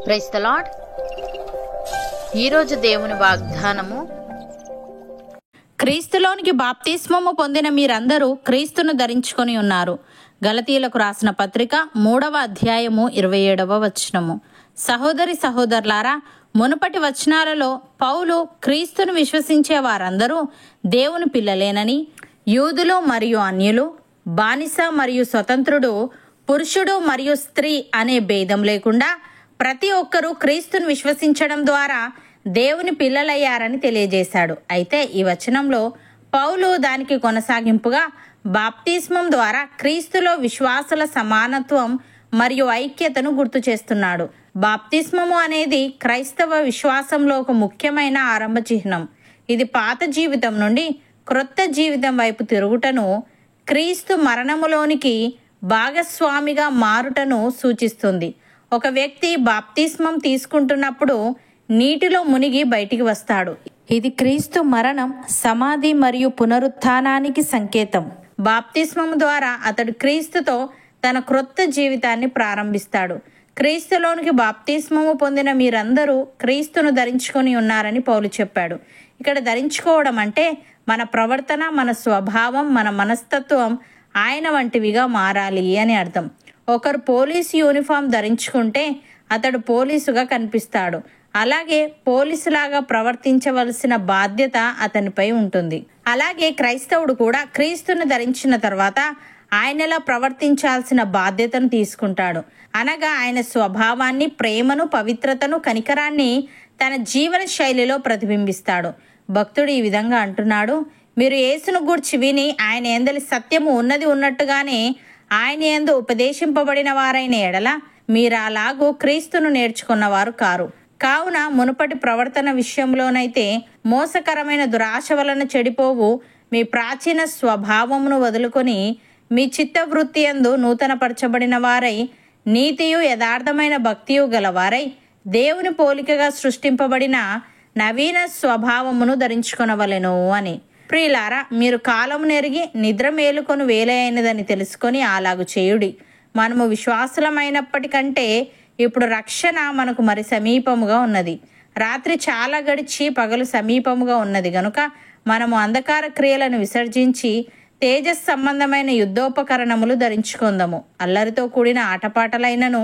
Praise the lord. ఈరోజు దేవుని వాగ్దానము, క్రీస్తులోనికి బాప్తిస్మము పొందిన మీరందరూ క్రీస్తును ధరించుకొని ఉన్నారు. గలతీయులకు రాసిన పత్రిక 3వ అధ్యాయము 27వ వచనము. సహోదరి సహోదరులారా, మునుపటి వచనాలలో పౌలు క్రీస్తును విశ్వసించే వారందరూ దేవుని పిల్లలేనని, యూదులు మరియు అన్యులు, బానిస మరియు స్వతంత్రుడు, పురుషుడు మరియు స్త్రీ అనే భేదం లేకుండా ప్రతి ఒక్కరూ క్రీస్తును విశ్వసించడం ద్వారా దేవుని పిల్లలయ్యారని తెలియజేశాడు. అయితే ఈ వచనంలో పౌలు దానికి కొనసాగింపుగా బాప్తిస్మం ద్వారా క్రీస్తులో విశ్వాసుల సమానత్వం మరియు ఐక్యతను గుర్తు చేస్తున్నాడు. బాప్తిస్మము అనేది క్రైస్తవ విశ్వాసంలో ఒక ముఖ్యమైన ఆరంభ చిహ్నం. ఇది పాత జీవితం నుండి క్రొత్త జీవితం వైపు తిరుగుటను, క్రీస్తు మరణములోనికి భాగస్వామిగా మారుటను సూచిస్తుంది. ఒక వ్యక్తి బాప్తిస్మం తీసుకుంటున్నప్పుడు నీటిలో మునిగి బయటికి వస్తాడు. ఇది క్రీస్తు మరణం, సమాధి మరియు పునరుత్థానానికి సంకేతం. బాప్తిస్మం ద్వారా అతడు క్రీస్తుతో తన క్రొత్త జీవితాన్ని ప్రారంభిస్తాడు. క్రీస్తులోనికి బాప్తిస్మము పొందిన మీరందరూ క్రీస్తును ధరించుకొని ఉన్నారని పౌలు చెప్పాడు. ఇక్కడ ధరించుకోవడం అంటే మన ప్రవర్తన, మన స్వభావం, మన మనస్తత్వం ఆయన వంటివిగా మారాలి అని అర్థం. ఒకరు పోలీసు యూనిఫామ్ ధరించుకుంటే అతడు పోలీసుగా కనిపిస్తాడు. అలాగే పోలీసులాగా ప్రవర్తించవలసిన బాధ్యత అతనిపై ఉంటుంది. అలాగే క్రైస్తవుడు కూడా క్రీస్తును ధరించిన తర్వాత ఆయనలా ప్రవర్తించాల్సిన బాధ్యతను తీసుకుంటాడు. అనగా ఆయన స్వభావాన్ని, ప్రేమను, పవిత్రతను, కనికరాన్ని తన జీవన శైలిలో ప్రతిబింబిస్తాడు. భక్తుడు ఈ విధంగా అంటున్నాడు: మీరు యేసును గూర్చి విని ఆయన యందలి సత్యము ఉన్నది ఉన్నట్టుగానే ఆయన యందు ఉపదేశింపబడిన వారైన ఎడల మీరు అలాగూ క్రీస్తును నేర్చుకున్నవారు కారు. కావున మునుపటి ప్రవర్తన విషయంలోనైతే మోసకరమైన దురాశ వలన చెడిపోవు మీ ప్రాచీన స్వభావమును వదులుకొని మీ చిత్తవృత్తి యందు నూతనపరచబడిన వారై నీతియు యథార్థమైన భక్తియు గలవారై దేవుని పోలికగా సృష్టింపబడిన నవీన స్వభావమును ధరించుకొనవలెను అని. ప్రియులారా, మీరు కాలము నెరిగి నిద్ర మేలుకొని వేల అయినదని తెలుసుకొని అలాగు చేయుడి. మనము విశ్వాసులమైనప్పటికంటే ఇప్పుడు రక్షణ మనకు మరి సమీపముగా ఉన్నది. రాత్రి చాలా గడిచి పగలు సమీపముగా ఉన్నది గనుక మనము అంధకార క్రియలను విసర్జించి తేజస్ సంబంధమైన యుద్ధోపకరణములు ధరించుకుందాము. అల్లరితో కూడిన ఆటపాటలైనను,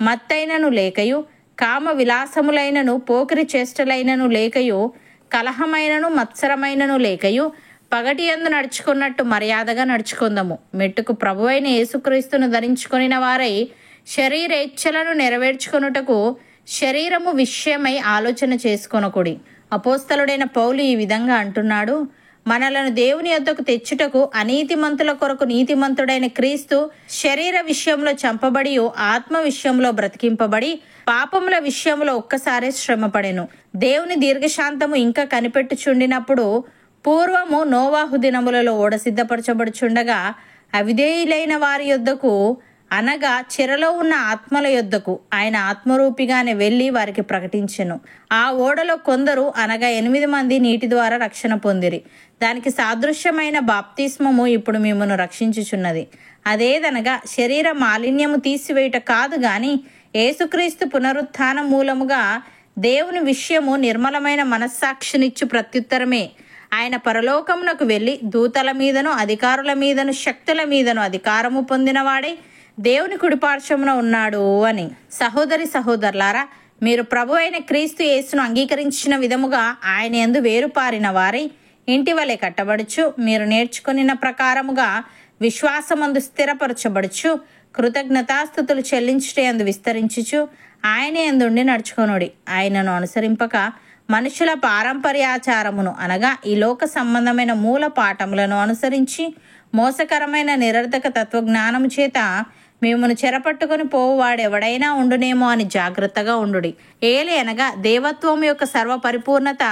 మత్తైనను లేకయు, కామ విలాసములైనను, పోకిరి చేష్టలైనను లేకయు, కలహమైనను మత్సరమైనను లేకయు, పగటి యందు నడుచుకున్నట్టు మర్యాదగా నడుచుకుందాము. మెట్టుకు ప్రభువైన యేసుక్రీస్తును ధరించుకొనిన వారై శరీరేచ్ఛలను నెరవేర్చుకొనుటకు శరీరము విషయమై ఆలోచన చేసుకొనకుడి. అపోస్తలుడైన పౌలు ఈ విధంగా అంటున్నాడు: మనలను దేవుని యొద్దకు తెచ్చుటకు అనీతిమంతుల కొరకు నీతిమంతుడైన క్రీస్తు శరీర విషయంలో చంపబడి ఆత్మ విషయంలో బ్రతికింపబడి పాపముల విషయంలో ఒక్కసారే శ్రమపడెను. దేవుని దీర్ఘశాంతము ఇంకా కనిపెట్టుచుండినప్పుడు పూర్వము నోవాహు దినములలో ఓడ సిద్ధపరచబడుచుండగా అవిధేయులైన వారి యొద్దకు, అనగా చెరలో ఉన్న ఆత్మల యొద్దకు ఆయన ఆత్మరూపిగానే వెళ్ళి వారికి ప్రకటించెను. ఆ ఓడలో కొందరు, అనగా 8 మంది నీటి ద్వారా రక్షణ పొందిరి. దానికి సాదృశ్యమైన బాప్తిస్మము ఇప్పుడు మిమ్మును రక్షించుచున్నది. అదేదనగా శరీర మాలిన్యము తీసివేయుట కాదు గాని యేసుక్రీస్తు పునరుత్థానం మూలముగా దేవుని విషయము నిర్మలమైన మనస్సాక్షినిచ్చు ప్రత్యుత్తరమే. ఆయన పరలోకమునకు వెళ్ళి దూతల మీదను, అధికారుల మీదను, శక్తుల మీదను అధికారము పొందినవాడై దేవుని కుడిపార్శ్వమున ఉన్నాడు అని. సహోదరి సహోదరులారా, మీరు ప్రభు అయిన క్రీస్తు యేసును అంగీకరించిన విధముగా ఆయన యందు వేరుపారిన వారై ఇంటి వలె కట్టబడుచు, మీరు నేర్చుకొనిన ప్రకారముగా విశ్వాసమందు స్థిరపరచబడుచు, కృతజ్ఞతాస్థుతులు చెల్లించుటయందు విస్తరించుచు ఆయన యందుండి నడుచుకొనుడి. ఆయనను అనుసరింపక మనుషుల పారంపర్యాచారమును, అనగా ఈ లోక సంబంధమైన మూల పాఠములను అనుసరించి మోసకరమైన నిరర్ధక తత్వజ్ఞానము చేత మిమ్మల్ని చెరపట్టుకొని పోవువాడెవడైనా ఉండునేమో అని జాగ్రత్తగా ఉండుడి. ఏలి అనగా దేవత్వం యొక్క సర్వపరిపూర్ణత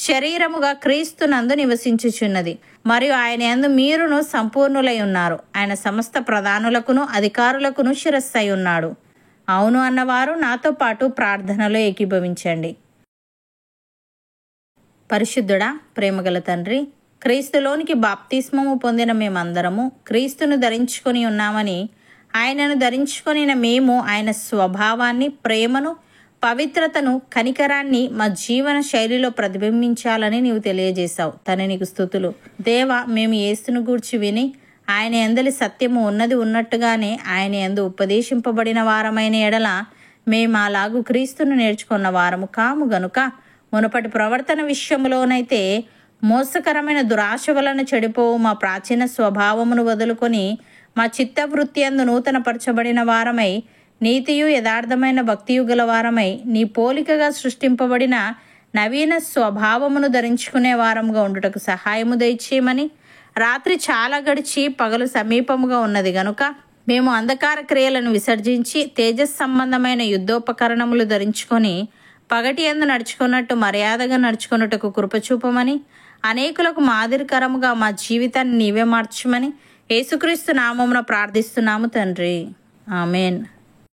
శరీరముగా క్రీస్తునందు నివసించుచున్నది, మరియు ఆయన యందు మీరును సంపూర్ణులై ఉన్నారు. ఆయన సమస్త ప్రధానులకును అధికారులకును శిరస్సై ఉన్నాడు. అవును అన్నవారు నాతో పాటు ప్రార్థనలో ఏకీభవించండి. పరిశుద్ధుడా, ప్రేమగల తండ్రి, క్రీస్తులోనికి బాప్తిస్మము పొందిన మేమందరము క్రీస్తును ధరించుకొని ఉన్నామని ఆయనను ధరించుకొనిన మేము ఆయన స్వభావాన్ని, ప్రేమను, పవిత్రతను, కనికరాన్ని మా జీవన శైలిలో ప్రతిబింబించాలని నీవు తెలియజేశావు. తన నీకు స్తుతులు. దేవా, మేము యేసును గూర్చి విని ఆయన యందలి సత్యము ఉన్నది ఉన్నట్టుగానే ఆయన యందు ఉపదేశింపబడిన వారమైన ఎడల మేము అలాగూ క్రీస్తును నేర్చుకున్న వారము కాము గనుక మునుపటి ప్రవర్తన విషయంలోనైతే మోసకరమైన దురాశ వలన చెడిపోవు మా ప్రాచీన స్వభావమును వదులుకొని మా చిత్తవృత్తి అందు నూతనపరచబడిన వారమై నీతియు యథార్థమైన భక్తియు గల వారమై నీ పోలికగా సృష్టింపబడిన నవీన స్వభావమును ధరించుకునే వారముగా ఉండుటకు సహాయము దయచేయమని. రాత్రి చాలా గడిచి పగలు సమీపముగా ఉన్నది గనుక మేము అంధకార క్రియలను విసర్జించి తేజస్ సంబంధమైన యుద్ధోపకరణములు ధరించుకొని పగటి యందు నడుచుకున్నట్టు మర్యాదగా నడుచుకున్నట్టుకు కృపచూపమని, అనేకులకు మాదిరికరముగా మా జీవితాన్ని నీవే మార్చమని యేసుక్రీస్తు నామమున ప్రార్థిస్తున్నాము తండ్రి. ఆమెన్.